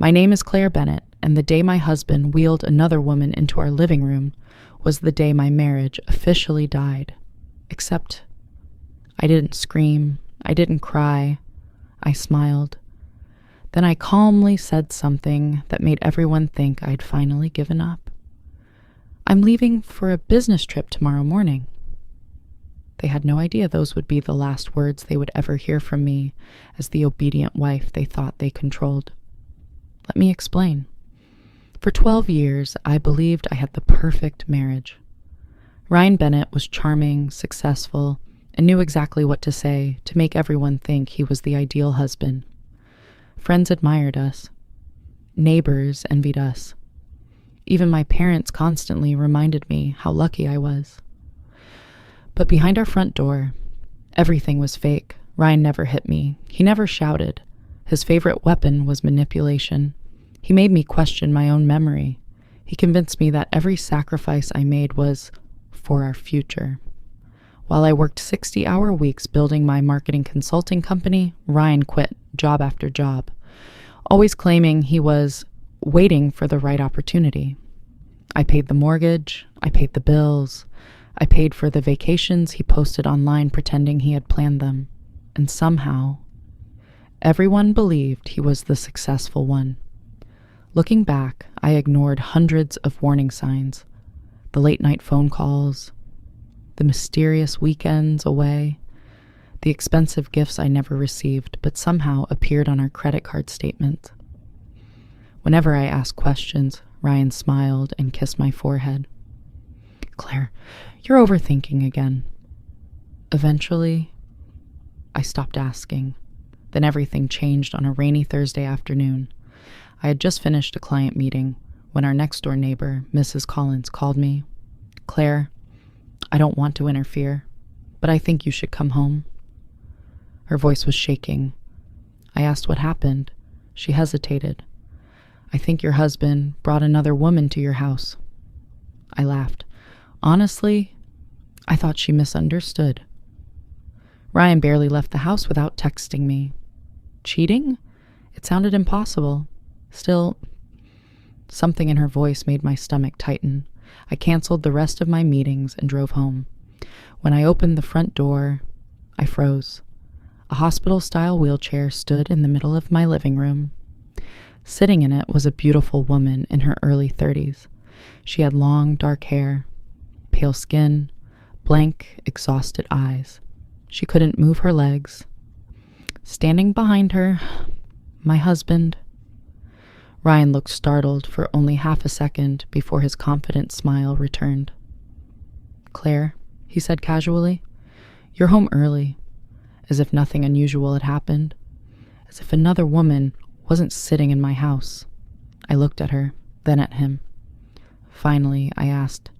My name is Claire Bennett, and the day my husband wheeled another woman into our living room was the day my marriage officially died. Except I didn't scream, I didn't cry, I smiled. Then I calmly said something that made everyone think I'd finally given up. I'm leaving for a business trip tomorrow morning. They had no idea those would be the last words they would ever hear from me as the obedient wife they thought they controlled. Let me explain. For 12 years, I believed I had the perfect marriage. Ryan Bennett was charming, successful, and knew exactly what to say to make everyone think he was the ideal husband. Friends admired us. Neighbors envied us. Even my parents constantly reminded me how lucky I was. But behind our front door, everything was fake. Ryan never hit me. He never shouted. His favorite weapon was manipulation. He made me question my own memory. He convinced me that every sacrifice I made was for our future. While I worked 60-hour weeks building my marketing consulting company, Ryan quit job after job, always claiming he was waiting for the right opportunity. I paid the mortgage, I paid the bills, I paid for the vacations he posted online pretending he had planned them, and somehow, everyone believed he was the successful one. Looking back, I ignored hundreds of warning signs, the late-night phone calls, the mysterious weekends away, the expensive gifts I never received but somehow appeared on our credit card statement. Whenever I asked questions, Ryan smiled and kissed my forehead. Claire, you're overthinking again. Eventually, I stopped asking. Then everything changed on a rainy Thursday afternoon. I had just finished a client meeting when our next-door neighbor, Mrs. Collins, called me. Claire, I don't want to interfere, but I think you should come home. Her voice was shaking. I asked what happened. She hesitated. I think your husband brought another woman to your house. I laughed. Honestly, I thought she misunderstood. Ryan barely left the house without texting me. Cheating? It sounded impossible. Still, something in her voice made my stomach tighten. I canceled the rest of my meetings and drove home. When I opened the front door, I froze. A hospital-style wheelchair stood in the middle of my living room. Sitting in it was a beautiful woman in her early 30s. She had long, dark hair, pale skin, blank, exhausted eyes. She couldn't move her legs. Standing behind her, my husband. Ryan looked startled for only half a second before his confident smile returned. Claire, he said casually, you're home early, as if nothing unusual had happened, as if another woman wasn't sitting in my house. I looked at her, then at him. Finally, I asked,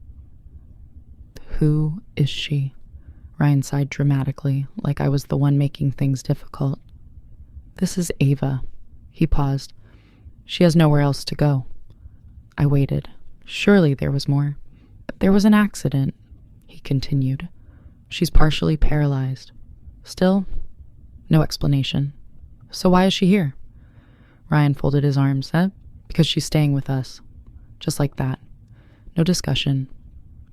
who is she? Ryan sighed dramatically, like I was the one making things difficult. This is Ava. He paused. She has nowhere else to go. I waited. Surely there was more. There was an accident, he continued. She's partially paralyzed. Still, no explanation. So why is she here? Ryan folded his arms. Because she's staying with us. Just like that. No discussion.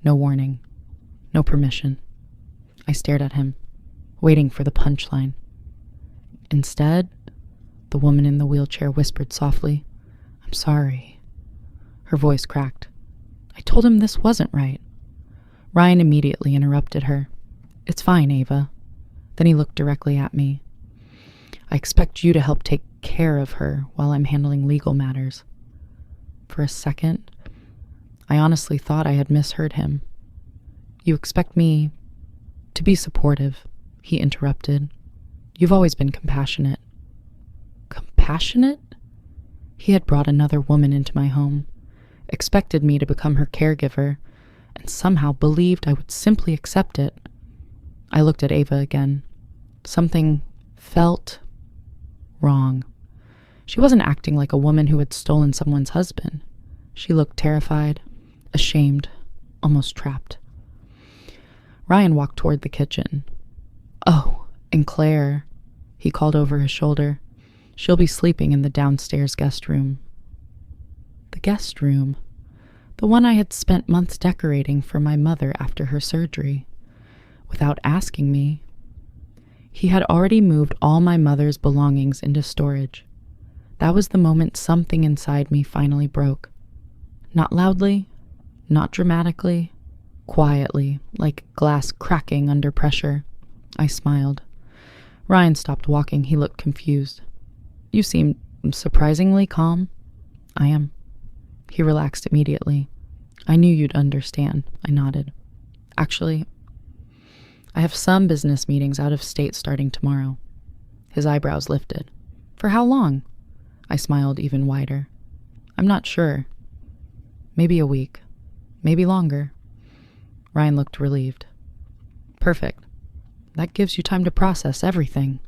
No warning. No permission. I stared at him, waiting for the punchline. Instead, the woman in the wheelchair whispered softly, I'm sorry. Her voice cracked. I told him this wasn't right. Ryan immediately interrupted her. It's fine, Ava. Then he looked directly at me. I expect you to help take care of her while I'm handling legal matters. For a second, I honestly thought I had misheard him. You expect me to be supportive, he interrupted. You've always been compassionate. Compassionate? He had brought another woman into my home, expected me to become her caregiver, and somehow believed I would simply accept it. I looked at Ava again. Something felt wrong. She wasn't acting like a woman who had stolen someone's husband. She looked terrified, ashamed, almost trapped. Ryan walked toward the kitchen. Oh, and Claire, he called over his shoulder. She'll be sleeping in the downstairs guest room. The guest room. The one I had spent months decorating for my mother after her surgery. Without asking me, he had already moved all my mother's belongings into storage. That was the moment something inside me finally broke. Not loudly, not dramatically, quietly, like glass cracking under pressure. I smiled. Ryan stopped walking. He looked confused. You seem surprisingly calm. I am. He relaxed immediately. I knew you'd understand. I nodded. Actually, I have some business meetings out of state starting tomorrow. His eyebrows lifted. For how long? I smiled even wider. I'm not sure. Maybe a week. Maybe longer. Ryan looked relieved. Perfect. That gives you time to process everything.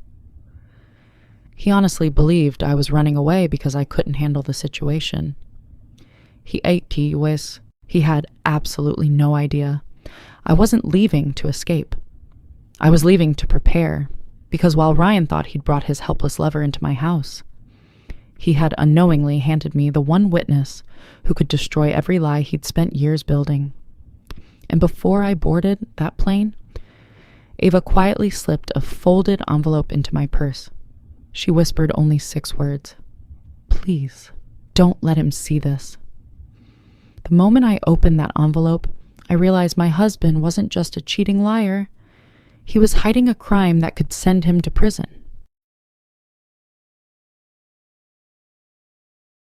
He honestly believed I was running away because I couldn't handle the situation. He had absolutely no idea. I wasn't leaving to escape. I was leaving to prepare, because while Ryan thought he'd brought his helpless lover into my house, he had unknowingly handed me the one witness who could destroy every lie he'd spent years building. And before I boarded that plane, Ava quietly slipped a folded envelope into my purse. She whispered only 6 words. Please, don't let him see this. The moment I opened that envelope, I realized my husband wasn't just a cheating liar. He was hiding a crime that could send him to prison.